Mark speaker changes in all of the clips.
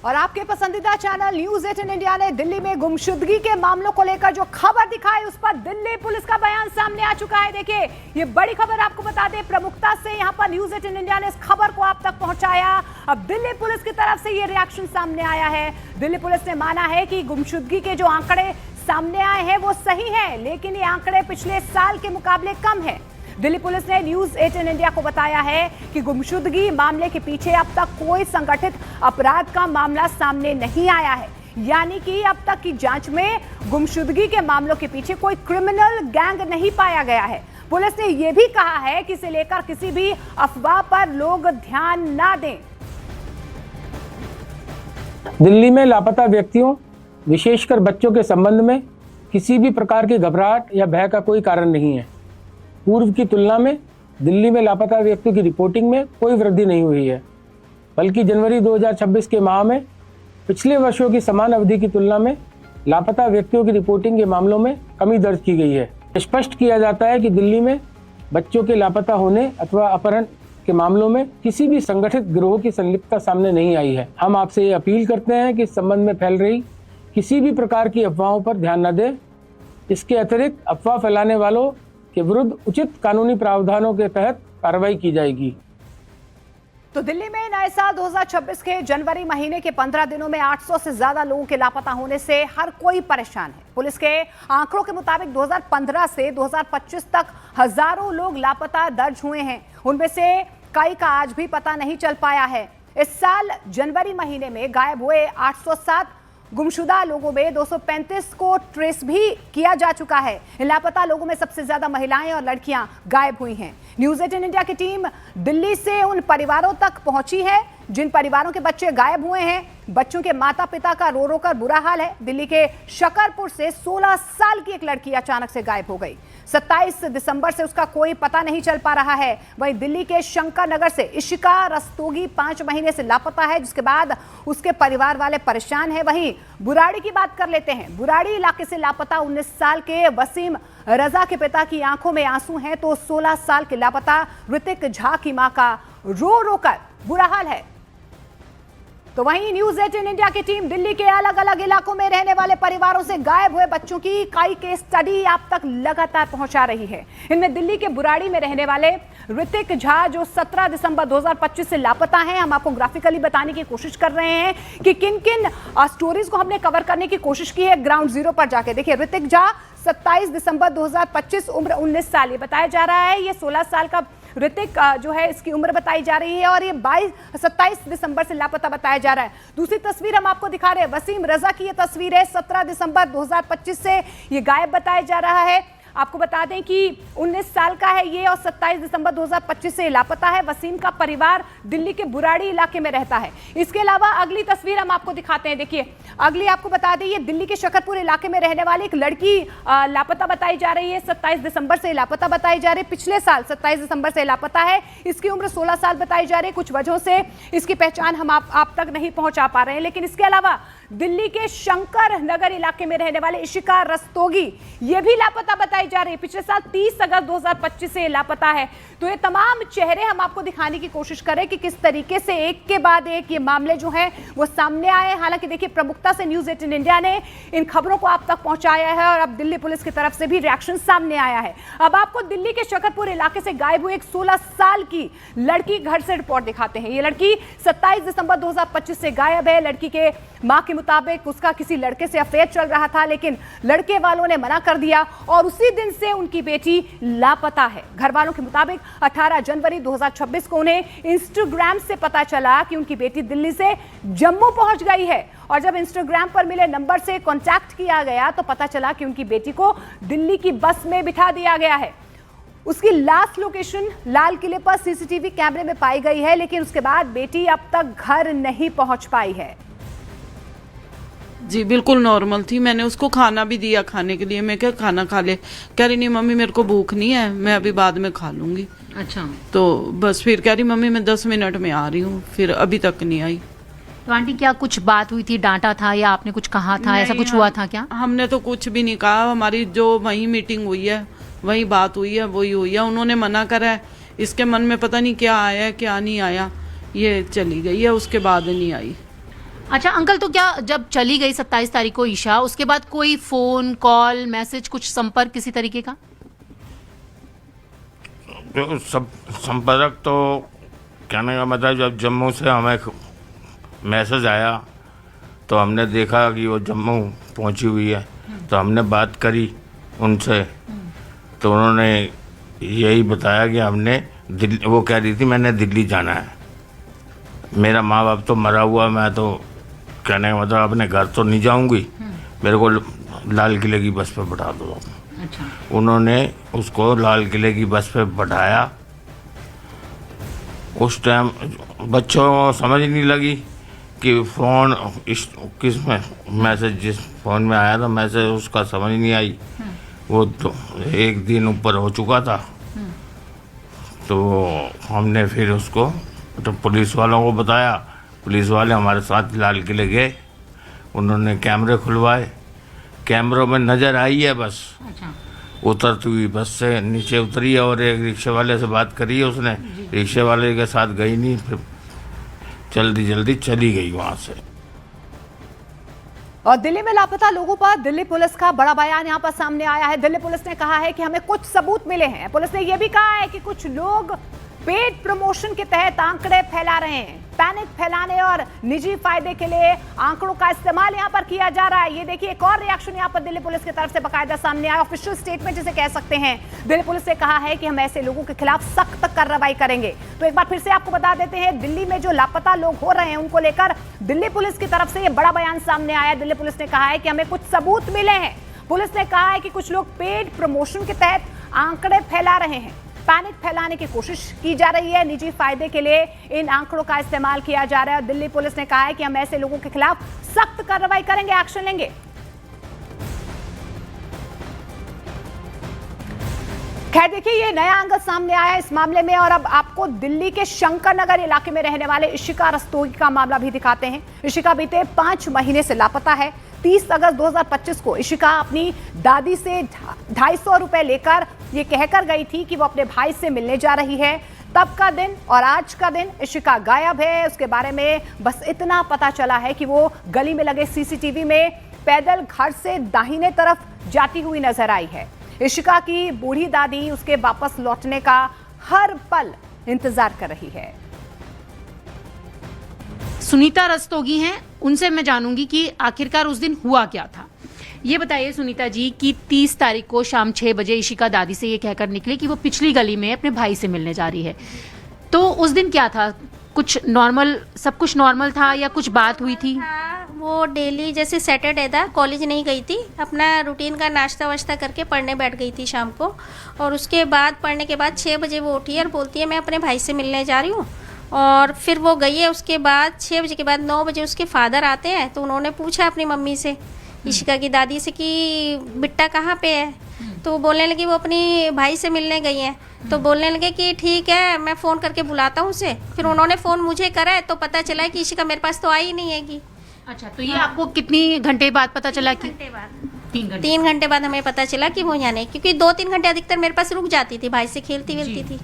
Speaker 1: और आपके पसंदीदा चैनल न्यूज़ 18 इंडिया ने दिल्ली में गुमशुदगी के मामलों को लेकर जो खबर दिखाई, उस पर दिल्ली पुलिस का बयान सामने आ चुका है। देखिए, ये बड़ी खबर आपको बता दें, प्रमुखता से यहां पर न्यूज़ 18 इंडिया ने इस खबर को आप तक पहुंचाया। अब दिल्ली पुलिस की तरफ से ये रिएक्शन सामने आया है। दिल्ली पुलिस ने माना है कि गुमशुदगी के जो आंकड़े सामने आए हैं वो सही है, लेकिन ये आंकड़े पिछले साल के मुकाबले कम है। दिल्ली पुलिस ने न्यूज़ 18 इंडिया को बताया है कि गुमशुदगी मामले के पीछे अब तक कोई संगठित अपराध का मामला सामने नहीं आया है, यानी कि अब तक की जांच में गुमशुदगी के मामलों के पीछे कोई क्रिमिनल गैंग नहीं पाया गया है। पुलिस ने यह भी कहा है कि इसे लेकर किसी भी अफवाह पर लोग ध्यान ना दें।
Speaker 2: दिल्ली में लापता व्यक्तियों, विशेषकर बच्चों के संबंध में किसी भी प्रकार की घबराहट या भय का कोई कारण नहीं है। पूर्व की तुलना में दिल्ली में लापता व्यक्तियों की रिपोर्टिंग में कोई वृद्धि नहीं हुई है, बल्कि जनवरी 2026 के माह में पिछले वर्षों की समान अवधि की तुलना में लापता व्यक्तियों की रिपोर्टिंग के मामलों में कमी दर्ज की गई है। स्पष्ट किया जाता है कि दिल्ली में बच्चों के लापता होने अथवा अपहरण के मामलों में किसी भी संगठित गिरोह की संलिप्तता सामने नहीं आई है। हम आपसे ये अपील करते हैं कि इस संबंध में फैल रही किसी भी प्रकार की अफवाहों पर ध्यान न दें। इसके अतिरिक्त अफवाह फैलाने वालों के विरुद्ध उचित कानूनी प्रावधानों के तहत कार्रवाई की जाएगी।
Speaker 1: तो दिल्ली में नए साल 2026 के जनवरी महीने के 15 दिनों में 800 से ज्यादा लोगों के लापता होने से हर कोई परेशान है। पुलिस के आंकड़ों के मुताबिक 2015 से 2025 तक हजारों लोग लापता दर्ज हुए हैं। उनमें से कई का आज भी पता नहीं चल पाया है। इस साल जनवरी महीने में गायब हुए 807 गुमशुदा लोगों में 235 को ट्रेस भी किया जा चुका है। इन लापता लोगों में सबसे ज्यादा महिलाएं और लड़कियां गायब हुई हैं। न्यूज़ 18 इंडिया की टीम दिल्ली से उन परिवारों तक पहुंची है जिन परिवारों के बच्चे गायब हुए हैं। बच्चों के माता पिता का रो रो कर बुरा हाल है। दिल्ली के शकरपुर से 16 साल की एक लड़की अचानक से गायब हो गई। 27 दिसंबर से उसका कोई पता नहीं चल पा रहा है। वहीं दिल्ली के शंकर नगर से इशिका रस्तोगी 5 महीने से लापता है, जिसके बाद उसके परिवार वाले परेशान हैं। वहीं बुराड़ी की बात कर लेते हैं। बुराड़ी इलाके से लापता 19 साल के वसीम रजा के पिता की आंखों में आंसू हैं, तो 16 साल के लापता ऋतिक झा की मां का रो रो कर बुरा हाल है। तो वहीं न्यूज़ 18 इंडिया की टीम दिल्ली के अलग अलग इलाकों में रहने वाले परिवारों से गायब हुए बच्चों की कई केस स्टडी आप तक लगातार पहुंचा रही है। इनमें दिल्ली के बुराड़ी में रहने वाले ऋतिक झा, जो 17 दिसंबर 2025 से लापता हैं। हम आपको ग्राफिकली बताने की कोशिश कर रहे हैं कि किन किन स्टोरीज को हमने कवर करने की कोशिश की है ग्राउंड जीरो पर जाके। देखिए, ऋतिक झा 27 दिसंबर 2025, उम्र 19 साल ये बताया जा रहा है। ये 16 साल का ऋतिक जो है, इसकी उम्र बताई जा रही है और ये 27 दिसंबर से लापता बताया जा रहा है। दूसरी तस्वीर हम आपको दिखा रहे हैं, वसीम रजा की ये तस्वीर है। 17 दिसंबर 2025 से ये गायब बताया जा रहा है। आपको बता दें कि 19 साल का है ये और 27 दिसंबर 2025 से लापता है। वसीम का परिवार दिल्ली के बुराड़ी इलाके में रहता है। इसके अलावा अगली तस्वीर हम आपको दिखाते हैं। देखिए, अगली आपको बता दें, ये दिल्ली के शकरपुर इलाके में रहने वाली एक लड़की लापता बताई जा रही है। 27 दिसंबर से लापता बताई जा रही है। पिछले साल 27 दिसंबर से लापता है। इसकी उम्र 16 साल बताई जा रही है। कुछ वजहों से इसकी पहचान हम आप तक नहीं पहुंचा पा रहे हैं। लेकिन इसके अलावा दिल्ली के शंकर नगर इलाके में रहने वाले इशिका रस्तोगी, ये भी लापता बताई जा रही है। पिछले साल 30 अगस्त 2025 से लापता है। तो ये तमाम चेहरे हम आपको दिखाने की कोशिश करें कि किस तरीके से एक के बाद एक ये मामले जो हैं वो सामने आए हैं। हालांकि देखिए, प्रमुखता से न्यूज़ 18 इंडिया ने इन खबरों को आप तक पहुंचाया है और अब दिल्ली पुलिस की तरफ से भी रिएक्शन सामने आया है। अब आपको दिल्ली के शकरपुर इलाके से गायब हुई एक 16 साल की लड़की घर से रिपोर्ट दिखाते हैं। ये लड़की 27 दिसंबर 2025 से गायब है। लड़की के मां के मुताबिक उसका किसी लड़के से अफेयर चल रहा था, लेकिन लड़के वालों ने मना कर दिया और उसी दिन से उनकी बेटी लापता है। घर वालों के मुताबिक 18 जनवरी 2026 को उन्हें इंस्टाग्राम से पता चला कि उनकी बेटी दिल्ली से जम्मू पहुंच गई है। और जब इंस्टाग्राम पर मिले नंबर से कांटेक्ट किया गया तो पता चला कि उनकी बेटी को दिल्ली की बस में बिठा दिया गया है। उसकी लास्ट लोकेशन लाल किले पर सीसीटीवी कैमरे में पाई गई है, लेकिन उसके बाद बेटी अब तक घर नहीं पहुंच पाई है।
Speaker 3: जी बिल्कुल नॉर्मल थी। मैंने उसको खाना भी दिया खाने के लिए। मैं क्या खाना खा ले, कह रही नहीं मम्मी मेरे को भूख नहीं है, मैं अभी बाद में खा लूंगी।
Speaker 4: अच्छा,
Speaker 3: तो बस फिर कह रही मम्मी मैं 10 मिनट में आ रही हूँ, फिर अभी तक नहीं आई।
Speaker 4: तो आंटी क्या कुछ बात हुई थी, डांटा था या आपने कुछ कहा था, ऐसा कुछ हुआ था क्या?
Speaker 3: हमने तो कुछ भी नहीं कहा। हमारी जो वही मीटिंग हुई है, वही बात हुई है, वही हुई है। उन्होंने मना करा है। इसके मन में पता नहीं क्या आया क्या नहीं आया, ये चली गई है, उसके बाद नहीं आई।
Speaker 4: अच्छा अंकल, तो क्या जब चली गई 27 तारीख को ईशा, उसके बाद कोई फोन कॉल मैसेज कुछ संपर्क किसी तरीके का?
Speaker 5: जो सब संपर्क तो कहने का मतलब, जब जम्मू से हमें मैसेज आया तो हमने देखा कि वो जम्मू पहुंची हुई है, तो हमने बात करी उनसे, तो उन्होंने यही बताया कि हमने दिल्ली, वो कह रही थी मैंने दिल्ली जाना है, मेरा माँ बाप तो मरा हुआ, मैं तो कहने का मतलब अपने घर तो नहीं जाऊंगी, मेरे को लाल किले की बस पे बैठा दो।
Speaker 4: अच्छा।
Speaker 5: उन्होंने उसको लाल किले की बस पे बैठाया। उस टाइम बच्चों को समझ नहीं लगी कि फ़ोन किस में मैसेज, जिस फ़ोन में आया था मैसेज उसका समझ नहीं आई। वो तो एक दिन ऊपर हो चुका था, तो हमने फिर उसको तो पुलिस वालों को बताया। पुलिस वाले हमारे साथ लाल किले गए, उन्होंने कैमरे खुलवाए, कैमरों में नज़र आई है बस।
Speaker 4: अच्छा।
Speaker 5: उतरती हुई बस से नीचे उतरी है और एक रिक्शे वाले से बात करी है उसने, रिक्शे वाले के साथ गई नहीं, फिर जल्दी जल्दी चली गई वहाँ से।
Speaker 1: और दिल्ली में लापता लोगों पर दिल्ली पुलिस का बड़ा बयान यहां पर सामने आया है। दिल्ली पुलिस ने कहा है कि हमें कुछ सबूत मिले हैं। पुलिस ने यह भी कहा है कि कुछ लोग पेड प्रमोशन के तहत आंकड़े फैला रहे हैं। पैनिक फैलाने और निजी फायदे के लिए आंकड़ों का इस्तेमाल यहां पर किया जा रहा है। ये देखिए, एक और रिएक्शन यहां पर दिल्ली पुलिस की तरफ से बाकायदा सामने आया, ऑफिशियल स्टेटमेंट जिसे कह सकते हैं। दिल्ली पुलिस ने कहा है कि हम ऐसे लोगों के खिलाफ सख्त कार्रवाई करेंगे। तो एक बार फिर से आपको बता देते हैं, दिल्ली में जो लापता लोग हो रहे हैं उनको लेकर दिल्ली पुलिस की तरफ से यह बड़ा बयान सामने आया। दिल्ली पुलिस ने कहा है कि हमें कुछ सबूत मिले हैं। पुलिस ने कहा है कि कुछ लोग पेड प्रमोशन के तहत आंकड़े फैला रहे हैं, पैनिक फैलाने की कोशिश की जा रही है, निजी फायदे के लिए इन आंकड़ों का इस्तेमाल किया जा रहा है। और दिल्ली पुलिस ने कहा है कि हम ऐसे लोगों के खिलाफ सख्त कार्रवाई करेंगे, एक्शन लेंगे। खैर देखिए, ये नया एंगल सामने आया इस मामले में, और अब आपको दिल्ली के शंकर नगर इलाके में रहने वाले इशिका रस्तोगी का मामला भी दिखाते हैं। इशिका बीते 5 महीने से लापता है। 30 अगस्त 2025 को इशिका अपनी दादी से 250 रुपए लेकर ये कहकर गई थी कि वो अपने भाई से मिलने जा रही है। तब का दिन और आज का दिन इशिका गायब है। उसके बारे में बस इतना पता चला है कि वो गली में लगे सीसीटीवी में पैदल घर से दाहिने तरफ जाती हुई नजर आई है। इशिका की बूढ़ी दादी उसके वापस लौटने का हर पल इंतजार कर रही है।
Speaker 4: सुनीता रस्तोगी हैं, उनसे मैं जानूंगी कि आखिरकार उस दिन हुआ क्या था। ये बताइए सुनीता जी कि 30 तारीख को शाम 6 बजे इशिका दादी से ये कहकर निकले कि वो पिछली गली में अपने भाई से मिलने जा रही है। तो उस दिन क्या था? कुछ नॉर्मल, सब कुछ नॉर्मल था या कुछ बात हुई थी?
Speaker 6: वो डेली जैसे सैटरडे था, कॉलेज नहीं गई थी, अपना रूटीन का नाश्ता वाश्ता करके पढ़ने बैठ गई थी शाम को। और उसके बाद पढ़ने के बाद 6 बजे वो उठी और बोलती है मैं अपने भाई से मिलने जा रही हूँ। और फिर वो गई है। उसके बाद 6 बजे के बाद 9 बजे उसके फादर आते हैं, तो उन्होंने पूछा अपनी मम्मी से, इशिका की दादी से, कि बिट्टा कहाँ पे है। तो वो बोलने लगी वो अपनी भाई से मिलने गई हैं। तो बोलने लगे कि ठीक है मैं फ़ोन करके बुलाता हूँ उसे। फिर उन्होंने फ़ोन मुझे करा है, तो पता चला कि इशिका मेरे पास तो आई ही नहीं हैगी।
Speaker 4: अच्छा, तो ये आपको कितनी घंटे बाद पता चला? कि
Speaker 6: 3 घंटे बाद हमें पता चला कि वो यहाँ नहीं, क्योंकि 2-3 घंटे अधिकतर मेरे पास रुक जाती थी, भाई से खेलती वेलती थी।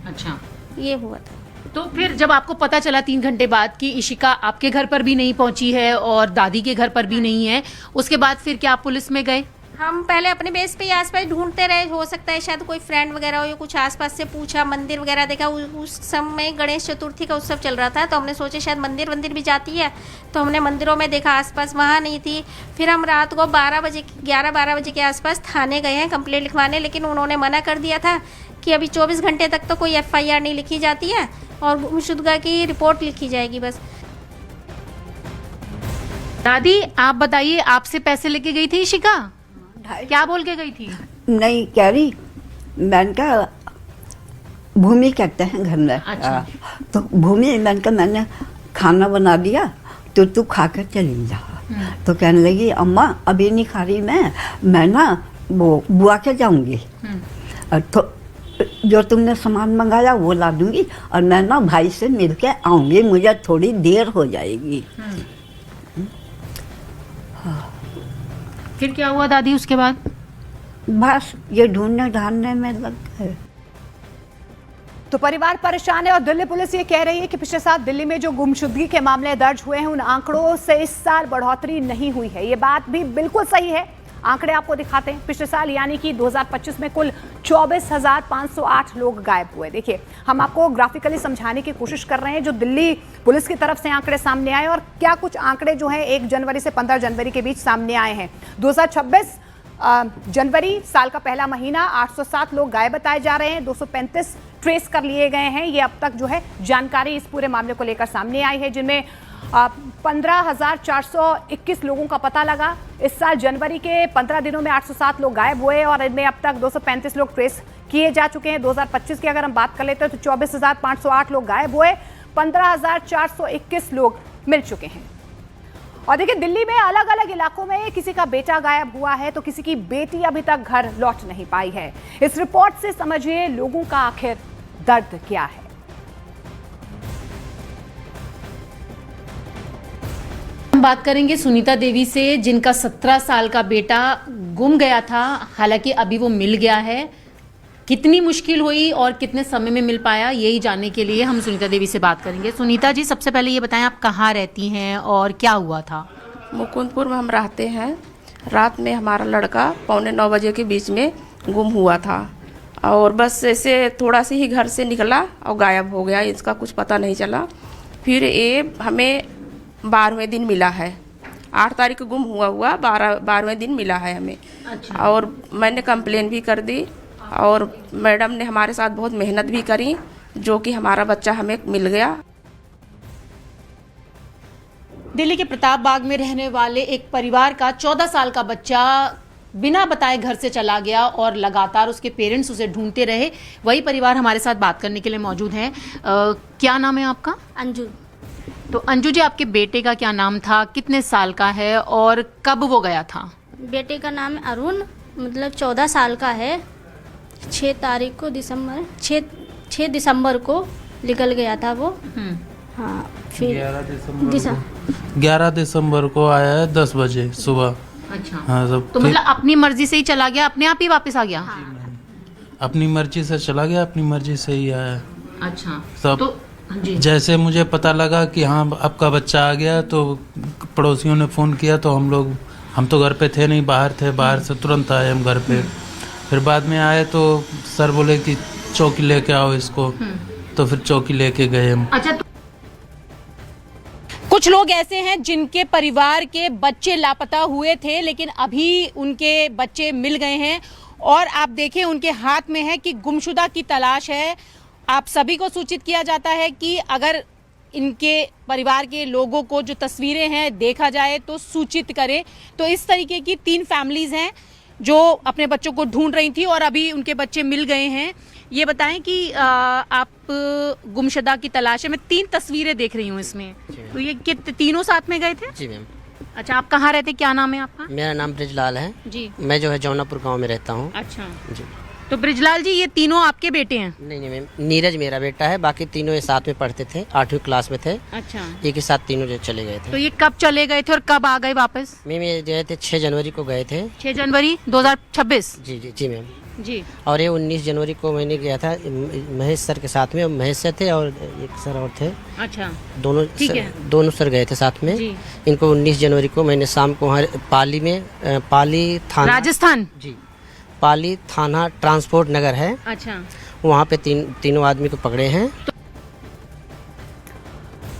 Speaker 4: अच्छा,
Speaker 6: ये हुआ था।
Speaker 4: तो फिर जब आपको पता चला 3 घंटे बाद कि इशिका आपके घर पर भी नहीं पहुंची है और दादी के घर पर भी नहीं है, उसके बाद फिर क्या आप पुलिस में गए?
Speaker 6: हम पहले अपने बेस पे आसपास ढूंढते रहे, हो सकता है शायद कोई फ्रेंड वगैरह हो या कुछ आसपास से पूछा, मंदिर वगैरह देखा। उस समय गणेश चतुर्थी का उत्सव चल रहा था, तो हमने सोचे शायद मंदिर भी जाती है, तो हमने मंदिरों में देखा, आसपास वहाँ नहीं थी। फिर हम रात को 11-12 बजे के आसपास थाने गए हैं कंप्लेंट लिखवाने, लेकिन उन्होंने मना कर दिया था कि अभी 24 घंटे तक तो कोई FIR नहीं लिखी जाती है और गुमशुदगा की रिपोर्ट लिखी जाएगी बस।
Speaker 4: दादी आप बताइए, आपसे पैसे लेके गई थी इशिका? क्या बोल के गई थी?
Speaker 7: नहीं कह रही, मैंने कहा भूमि कहते हैं घर में।
Speaker 4: अच्छा।
Speaker 7: तो भूमि मैंने खाना बना दिया, तो तू खा कर चली जा। तो कहने लगी अम्मा अभी नहीं खा रही मैं ना वो बुआ के जाऊंगी, तो जो तुमने सामान मंगाया वो ला दूंगी और मैं ना भाई से मिल के आऊँगी, मुझे थोड़ी देर हो जाएगी।
Speaker 4: फिर क्या हुआ दादी उसके बाद?
Speaker 7: बस ये ढूंढने ढांढने में लग गए।
Speaker 1: तो परिवार परेशान है और दिल्ली पुलिस ये कह रही है कि पिछले साल दिल्ली में जो गुमशुदगी के मामले दर्ज हुए हैं उन आंकड़ों से इस साल बढ़ोतरी नहीं हुई है। ये बात भी बिल्कुल सही है। आंकड़े आपको दिखाते हैं। पिछले साल यानी कि 2025 में कुल 24,508 लोग गायब हुए। देखिए, हम आपको ग्राफिकली समझाने की कोशिश कर रहे हैं जो दिल्ली पुलिस की तरफ से आंकड़े सामने आए और क्या कुछ आंकड़े जो हैं 1 जनवरी से 15 जनवरी के बीच सामने आए हैं। 2026 जनवरी साल का पहला महीना 807 लोग गायब बताए जा रहे हैं। 235 ट्रेस कर लिए गए हैं। ये अब तक जो है जानकारी इस पूरे मामले को लेकर सामने आई है, जिनमें 15,421 लोगों का पता लगा। इस साल जनवरी के 15 दिनों में 807 लोग गायब हुए और इनमें अब तक 235 लोग ट्रेस किए जा चुके हैं। 2025 की अगर हम बात कर लेते हैं तो 24,508 लोग गायब हुए, 15,421 लोग मिल चुके हैं। और देखिए, दिल्ली में अलग अलग इलाकों में किसी का बेटा गायब हुआ है तो किसी की बेटी अभी तक घर लौट नहीं पाई है। इस रिपोर्ट से समझिए लोगों का आखिर दर्द क्या है।
Speaker 4: हम बात करेंगे सुनीता देवी से, जिनका 17 साल का बेटा गुम गया था। हालांकि अभी वो मिल गया है। कितनी मुश्किल हुई और कितने समय में मिल पाया, यही जानने के लिए हम सुनीता देवी से बात करेंगे। सुनीता जी, सबसे पहले ये बताएं आप कहाँ रहती हैं और क्या हुआ था?
Speaker 8: मुकुंदपुर में हम रहते हैं। रात में हमारा लड़का 8:45 बजे के बीच में गुम हुआ था और बस ऐसे थोड़ा से ही घर से निकला और गायब हो गया। इसका कुछ पता नहीं चला। फिर ये हमें 12वें दिन मिला है। 8 तारीख को गुम हुआ 12वें दिन मिला है हमें।
Speaker 4: अच्छा।
Speaker 8: और मैंने कंप्लेन भी कर दी और मैडम ने हमारे साथ बहुत मेहनत भी करी, जो कि हमारा बच्चा हमें मिल गया।
Speaker 4: दिल्ली के प्रताप बाग में रहने वाले एक परिवार का 14 साल का बच्चा बिना बताए घर से चला गया और लगातार उसके पेरेंट्स उसे ढूंढते रहे। वही परिवार हमारे साथ बात करने के लिए मौजूद हैं। क्या नाम है आपका?
Speaker 6: अंजू।
Speaker 4: तो अंजू जी, आपके बेटे का क्या नाम था, कितने साल का है और कब वो गया था?
Speaker 6: बेटे का नाम अरुण, मतलब 14 साल का है। 6 दिसंबर को निकल गया था वो। हाँ, फिर
Speaker 9: 11 दिसंबर को आया है 10 बजे सुबह।
Speaker 4: अच्छा।
Speaker 9: हाँ,
Speaker 4: तो मतलब अपनी मर्जी से ही चला गया, अपने आप ही वापस आ गया?
Speaker 9: अपनी मर्जी से चला गया, अपनी मर्जी से ही आया।
Speaker 4: अच्छा।
Speaker 9: सब
Speaker 4: तो जी,
Speaker 9: जैसे मुझे पता लगा कि हाँ आपका बच्चा आ गया तो पड़ोसियों ने फ़ोन किया तो हम तो घर पे थे नहीं, बाहर थे। बाहर से तुरंत आए हम घर पे। फिर बाद में आए तो सर बोले कि चौकी लेके आओ इसको, तो फिर चौकी लेके गए हम।
Speaker 4: अच्छा। तो कुछ लोग ऐसे हैं जिनके परिवार के बच्चे लापता हुए थे, लेकिन अभी उनके बच्चे मिल गए हैं और आप देखें उनके हाथ में है कि गुमशुदा की तलाश है। आप सभी को सूचित किया जाता है कि अगर इनके परिवार के लोगों को जो तस्वीरें हैं देखा जाए तो सूचित करें। तो इस तरीके की 3 फैमिलीज हैं जो अपने बच्चों को ढूंढ रही थी और अभी उनके बच्चे मिल गए हैं। ये बताएं कि आप गुमशुदा की तलाश है। मैं 3 तस्वीरें देख रही हूँ इसमें, तो ये तीनों साथ में गए थे?
Speaker 10: जी मैम।
Speaker 4: अच्छा, आप कहाँ रहते, क्या नाम है आपका?
Speaker 10: मेरा नाम ब्रिजलाल है
Speaker 4: जी।
Speaker 10: मैं जो है जौनापुर गांव में रहता हूँ।
Speaker 4: अच्छा
Speaker 10: जी।
Speaker 4: तो ब्रिजलाल जी, ये तीनों आपके बेटे हैं?
Speaker 10: नहीं मैम, नीरज मेरा बेटा है। बाकी तीनों ये साथ में पढ़ते थे, 8वीं क्लास में थे।
Speaker 4: अच्छा।
Speaker 10: एक ही साथ तीनों जो चले गए थे।
Speaker 4: तो ये कब चले गए थे और कब आ गए वापस?
Speaker 10: मैम ये गए थे 6 जनवरी को गए थे।
Speaker 4: 6 जनवरी 2026?
Speaker 10: जी जी जी मैम।
Speaker 4: जी।
Speaker 10: और ये 19 जनवरी को मैंने गया था महेश सर के साथ में। महेश सर थे और एक सर और थे।
Speaker 4: अच्छा।
Speaker 10: दोनों सर गए थे साथ में।
Speaker 4: जी।
Speaker 10: इनको 19 जनवरी को मैंने शाम को वहाँ पाली थाना,
Speaker 4: राजस्थान?
Speaker 10: जी, पाली थाना ट्रांसपोर्ट नगर है,
Speaker 4: अच्छा।
Speaker 10: वहाँ पे तीनों आदमी को पकड़े हैं।